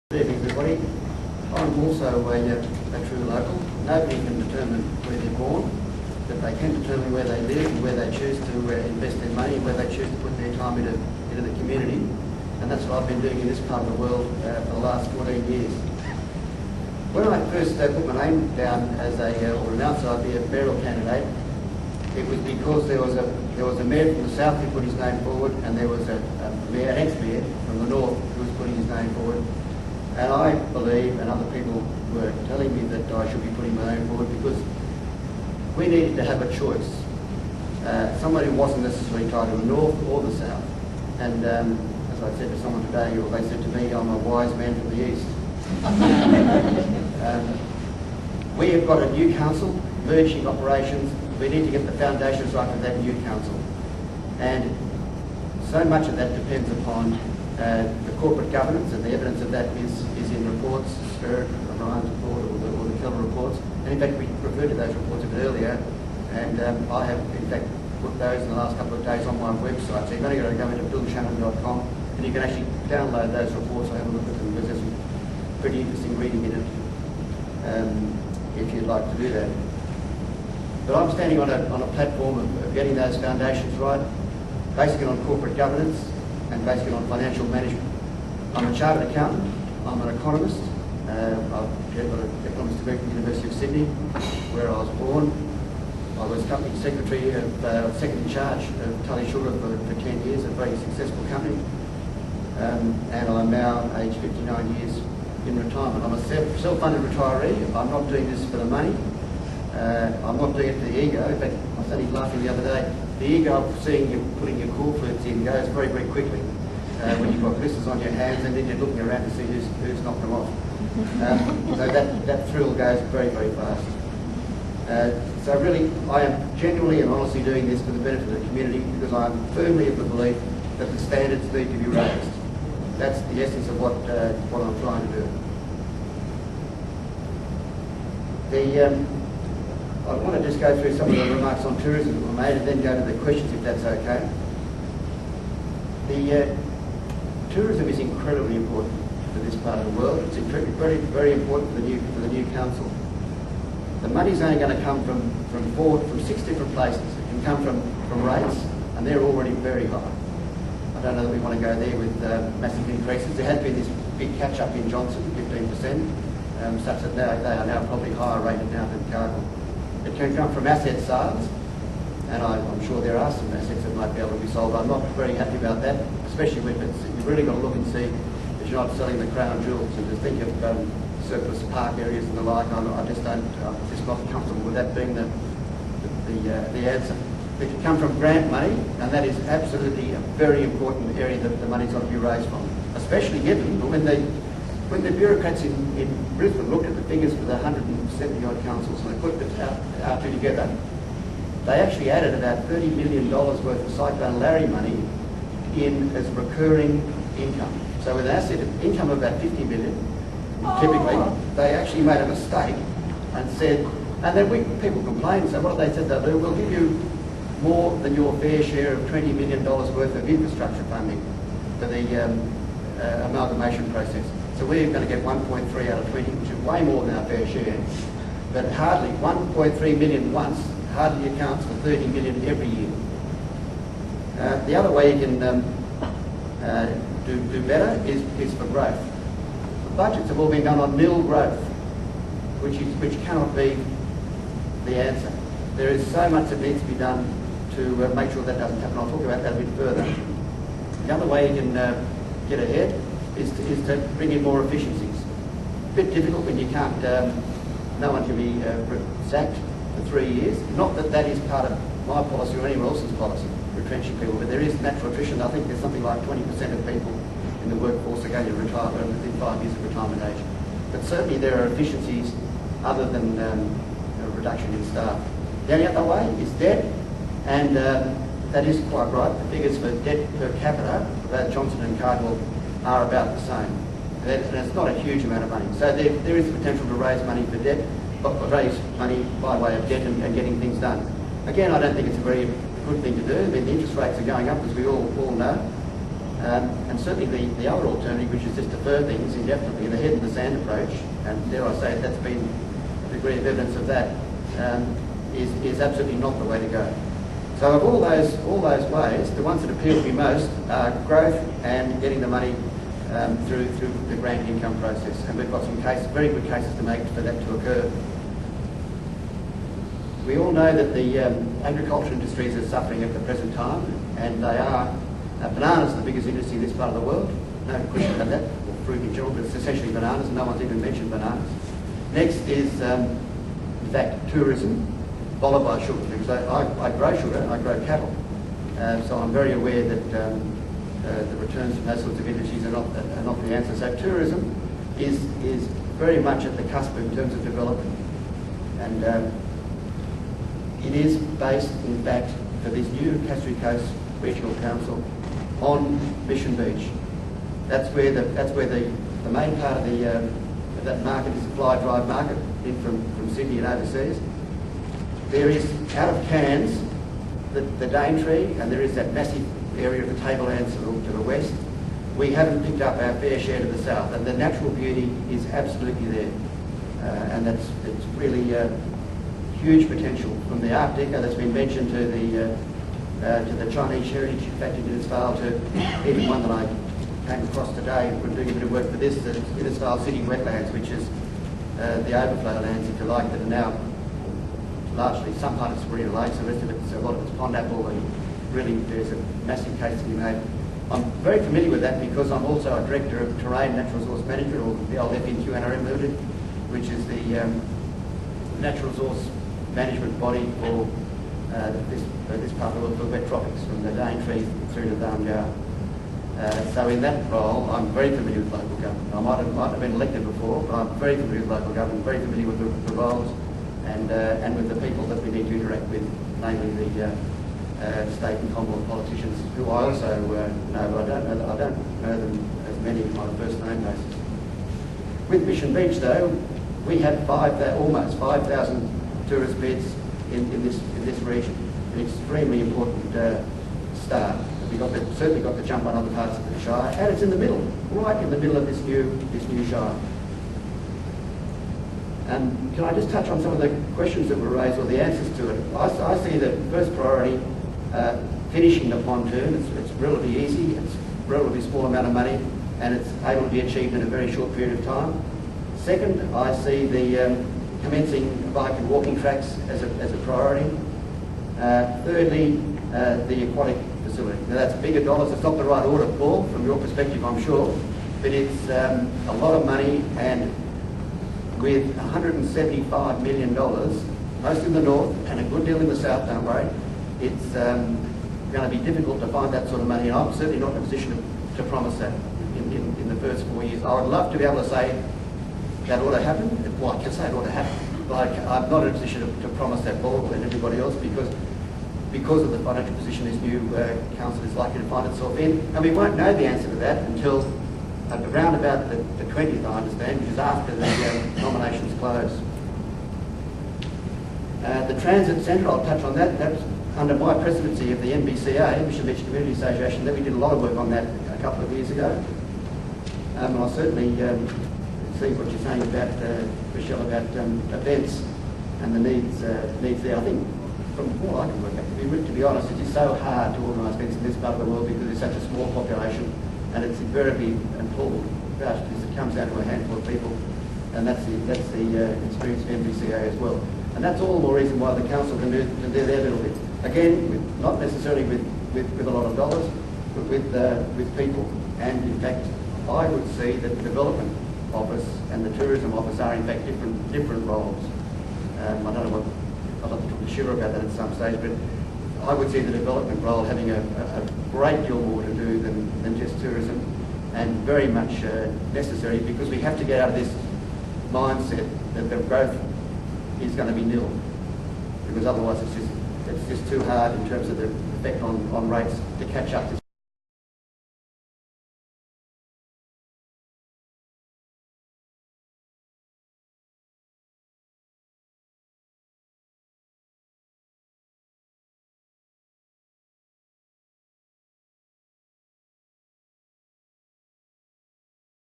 Good evening, everybody. I'm also a true local. Nobody can determine where they're born, but they can determine where they live and where they choose to invest their money and where they choose to put their time into the community. And that's what I've been doing in this part of the world for the last 14 years. When I first put my name down as or announced I'd be a mayoral candidate, it was because there was a mayor from the south who put his name forward, and there was an ex-mayor from the north who was putting his name forward. And I believe, and other people were telling me that I should be putting my name forward because we needed to have a choice. Somebody who wasn't necessarily tied to the north or the south. And as I said to someone today, or they said to me, I'm a wise man from the east. We have got a new council, merging operations. We need to get the foundations right for that new council. And so much of that depends upon the corporate governance, and the evidence of that is in reports, Spirit, Ryan's report, or the Keller reports. And in fact, we referred to those reports a bit earlier, and I have in fact put those in the last couple of days on my website. So you've only got to go into billshannon.com, and you can actually download those reports and have a look at them, because there's some pretty interesting reading in it, if you'd like to do that. But I'm standing on a platform of getting those foundations right, basically on corporate governance, and basically on financial management. I'm a chartered accountant, I'm an economist. I've got an economist degree from the University of Sydney, where I was born. I was company secretary second in charge of Tully Sugar for 10 years, a very successful company. And I'm now aged 59 years in retirement. I'm a self-funded retiree. I'm not doing this for the money. I'm not doing it for the ego. In fact, I was only laughing the other day. The ego of seeing you putting your core flutes in goes very, very quickly when you've got blisters on your hands, and then you're looking around to see who's knocked them off. So that thrill goes very, very fast. So really, I am genuinely and honestly doing this for the benefit of the community, because I am firmly of the belief that the standards need to be raised. That's the essence of what I'm trying to do. I want to just go through some of the remarks on tourism that were made, and then go to the questions, if that's okay. Tourism is incredibly important for this part of the world. It's very, very important for the new council. The money's only going to come from 6 different places. It can come from rates, and they're already very high. I don't know that we want to go there with massive increases. There has been this big catch-up in Johnson, 15%, such that they are now probably higher rated now than Cargill. It can come from asset sales, and I'm sure there are some assets that might be able to be sold. I'm not very happy about that, especially when you've really got to look and see that you're not selling the crown jewels, and to think of surplus park areas and the like. I'm just not comfortable with that being the answer. It can come from grant money, and that is absolutely a very important area that the money's got to be raised from, especially given when the bureaucrats in Brisbane looked at the figures for the 170 odd councils and they put our two together, they actually added about $30 million worth of Cyclone Larry money in as recurring income. So with an asset of income of about 50 million, typically, they actually made a mistake and said, and then people complained and said, what they said they'll do, we'll give you more than your fair share of $20 million worth of infrastructure funding for the amalgamation process. So we're going to get 1.3 out of 20, which is way more than our fair share. But hardly 1.3 million once hardly accounts for 30 million every year. The other way you can do better is for growth. The budgets have all been done on nil growth, which cannot be the answer. There is so much that needs to be done to make sure that doesn't happen. I'll talk about that a bit further. The other way you can get ahead is to bring in more efficiencies. A bit difficult when you can't, no one can be sacked for 3 years. Not that that is part of my policy or anyone else's policy, retrenching people, but there is natural attrition. I think there's something like 20% of people in the workforce are going to retire within 5 years of retirement age. But certainly there are efficiencies other than a reduction in staff. The only other way is debt, and that is quite right. The figures for debt per capita, both Johnson and Cardwell, are about the same. And it's not a huge amount of money. So there is potential to raise money for debt, but raise money by way of debt and getting things done. Again, I don't think it's a very good thing to do. I mean, the interest rates are going up, as we all know. And certainly the other alternative, which is just defer things indefinitely, the head in the sand approach, and dare I say that's been a degree of evidence of that, is absolutely not the way to go. So of all those ways, the ones that appeal to me most are growth and getting the money through the grant income process. And we've got some very good cases to make for that to occur. We all know that the agriculture industries are suffering at the present time, and they are. Bananas are the biggest industry in this part of the world, no question about that, or fruit in general, but it's essentially bananas, and no one's even mentioned bananas. Next is, in fact, tourism, followed by sugar, because I grow sugar, I grow cattle, so I'm very aware that the returns from those sorts of industries are not the answer. So tourism is very much at the cusp in terms of development, and it is based, in fact, for this new Cassowary Coast Regional Council on Mission Beach. That's where the main part of that market is a fly drive market in from Sydney and overseas. There is, out of Cairns, the Daintree, and there is that massive area of the tablelands to the west. We haven't picked up our fair share to the south, and the natural beauty is absolutely there. And it's really huge potential, from the Art Deco that's been mentioned to the Chinese heritage factory in Innisfail, to even one that I came across today from doing a bit of work for this, the Innisfail City wetlands, which is the overflow lands, if you like, that are now largely, some part of Sabrina Lakes, the rest of it's a lot of it's pond apple, and really there's a massive case to be made. I'm very familiar with that because I'm also a director of Terrain Natural Resource Management, or the old FNQNRM Limited, which is the natural resource management body for this part of the world, for wet tropics, from the Daintree through to Darngar. So in that role, I'm very familiar with local government. I might have been elected before, but I'm very familiar with local government, very familiar with the roles and with the people that we need to interact with, namely the state and Commonwealth politicians, who I also know, but I don't know them as many on a first name basis. With Mission Beach, though, we have almost 5,000 tourist beds in this region. An extremely important start. We certainly got the jump on other parts of the Shire, and it's in the middle, right in the middle of this new Shire. Can I just touch on some of the questions that were raised, or the answers to it? I see the first priority, finishing the pontoon. It's relatively easy, it's a relatively small amount of money, and it's able to be achieved in a very short period of time. Second, I see the commencing bike and walking tracks as a priority. Thirdly, the aquatic facility. Now that's bigger dollars. It's not the right order, Paul, from your perspective, I'm sure, but it's a lot of money, and with $175 million, most in the north and a good deal in the south, don't worry, it's going to be difficult to find that sort of money, and I'm certainly not in a position to promise that in the first 4 years. I would love to be able to say that ought to happen. Well, I can say it ought to happen, but I'm not in a position to promise that, Paul, and everybody else, because of the financial position this new council is likely to find itself in. And we won't know the answer to that until around about the 20th, I understand, which is after the nominations close. The Transit Centre, I'll touch on that. That's under my presidency of the MBCA, Mission Beach Community Association, that we did a lot of work on that a couple of years ago. And I'll certainly see what you're saying about, Michelle, about events and the needs there. I think from all I can work out, to be honest, it is so hard to organise events in this part of the world because it's such a small population, and it's invariably, and Paul vouched for this, it comes down to a handful of people, and that's the experience of MBCA as well. And that's all the more reason why the council can do their little bit. Again, not necessarily with a lot of dollars, but with people. And in fact, I would see that the development office and the tourism office are in fact different roles. I don't know what, I'd love to talk to Sheila about that at some stage, but I would see the development role having a great deal more to do than just tourism, and very much necessary, because we have to get out of this mindset that the growth is going to be nil, because otherwise it's just too hard in terms of the effect on rates to catch up.